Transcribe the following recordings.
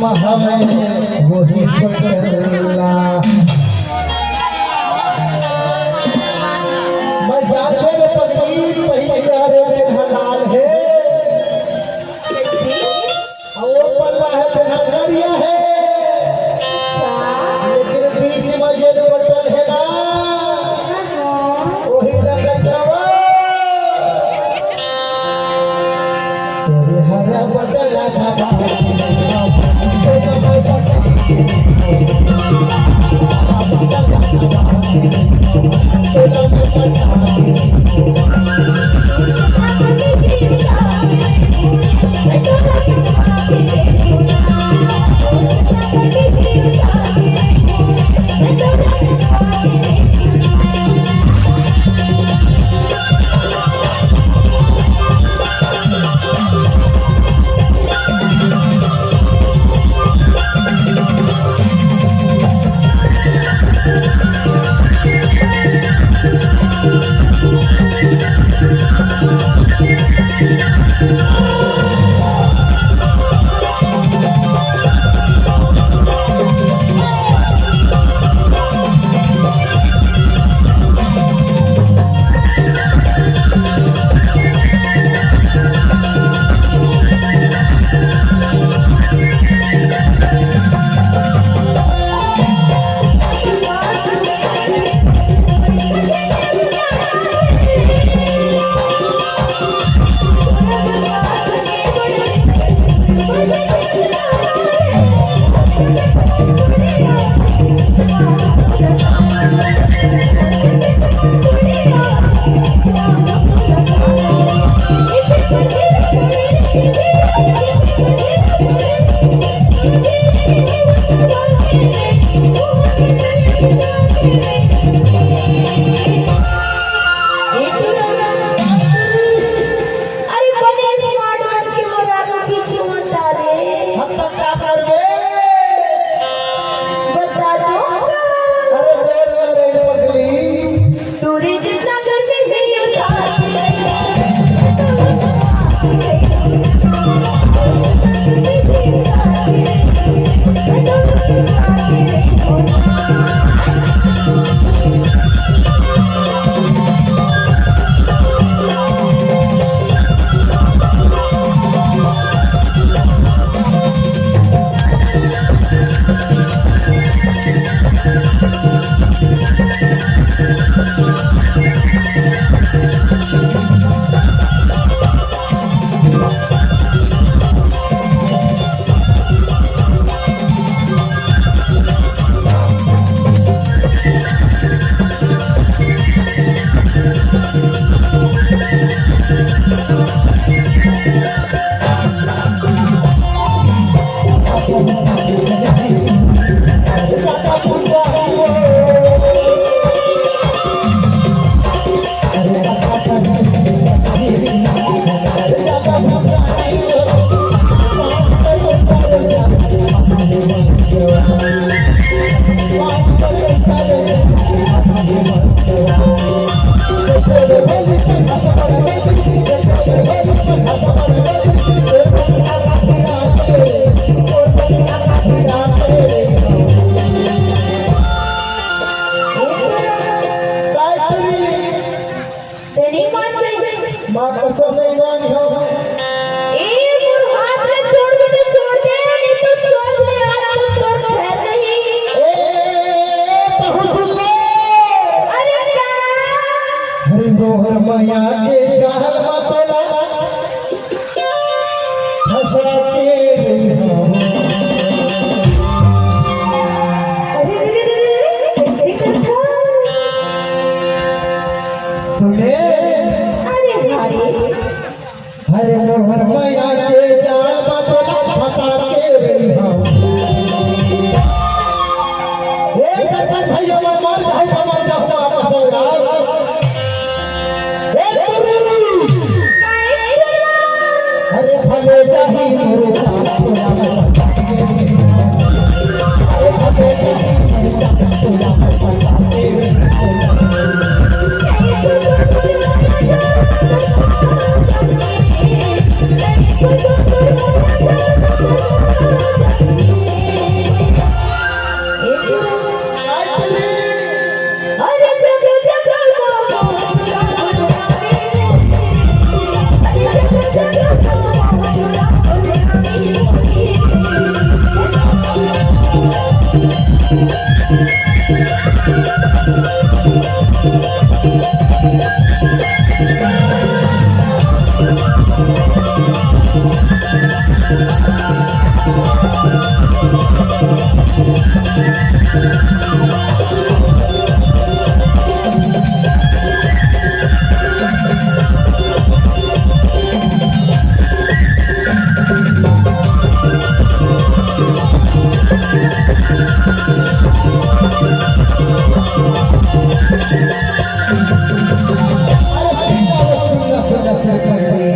हमें वही पकड़ला मैं जाते में पगड़ी पहिया रे हलाल है वो पल्ला है धनकरिया है लेकिन बीच में जो बटन है ना वही लगवा तेरे हरा बदला था भैया मर जाओ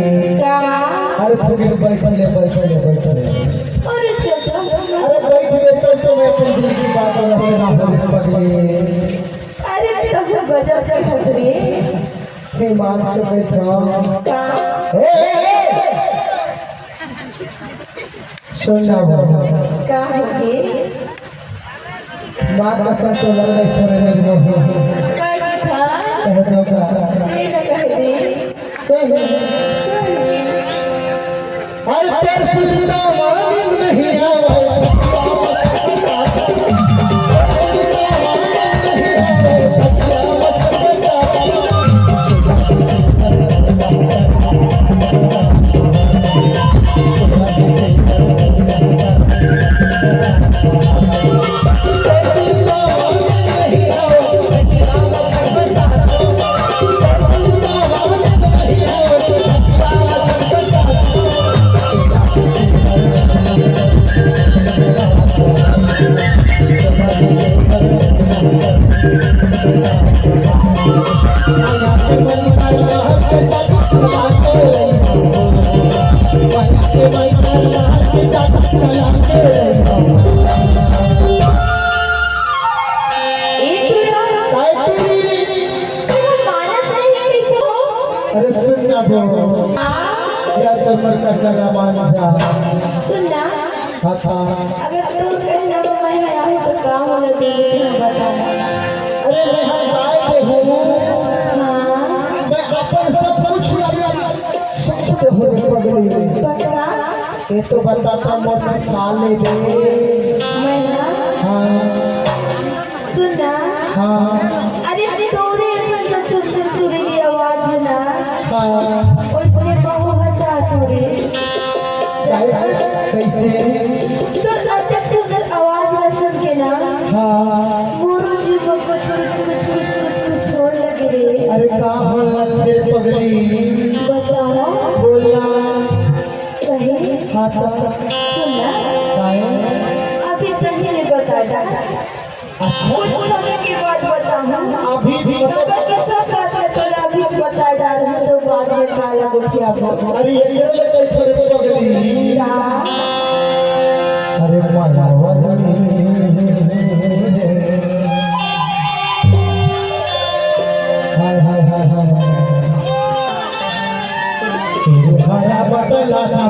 अरे थोड़ी बैठले बैठले बैठले अरे चाचा अरे बैठले तो मैं अपनी दिल की बात और सुना पगली। अरे तुम गजब का खतरे हे मान से बैठो का सुनना का है माँ का संग तो लग रही छोड़े नहीं का था कह दो का ये ना कह दे सही अरे तेरे सुनना मान नहीं अरे सुनना बोलो यार कमर का लगा मानसा सुनना हाँ अगर तुम कहना तो मैं आया हूँ तो काम होने दे बताना अरे मैं हम गाय के हूँ हाँ मैं अपन सब कुछ सबसे हो पगली बता ये तो बताता मोटर खा ले मैं ना हाँ सुनना हाँ अरे तोरे ऐसा सुंदर सुरीली आवाज है ना हाँ उसने बहु हचा तोरे कैसे तो अत्यंत सुंदर आवाज है सुन के ना हाँ मोरू जी को कुछ छोड़ लगे रे अरे कहाँ लगे पगली बताओ बोला सही हाँ सुनना अभी पहले बता डाला अच्छा कुछ समय के बाद बताऊँ अभी भी नंबर के सब बात है तो अभी बता डाल तो बाद में काला गुठिया बोलो अरे ये लगे छोरे पगली अरे माया हाय हाय हाय हाय हरा बटला ना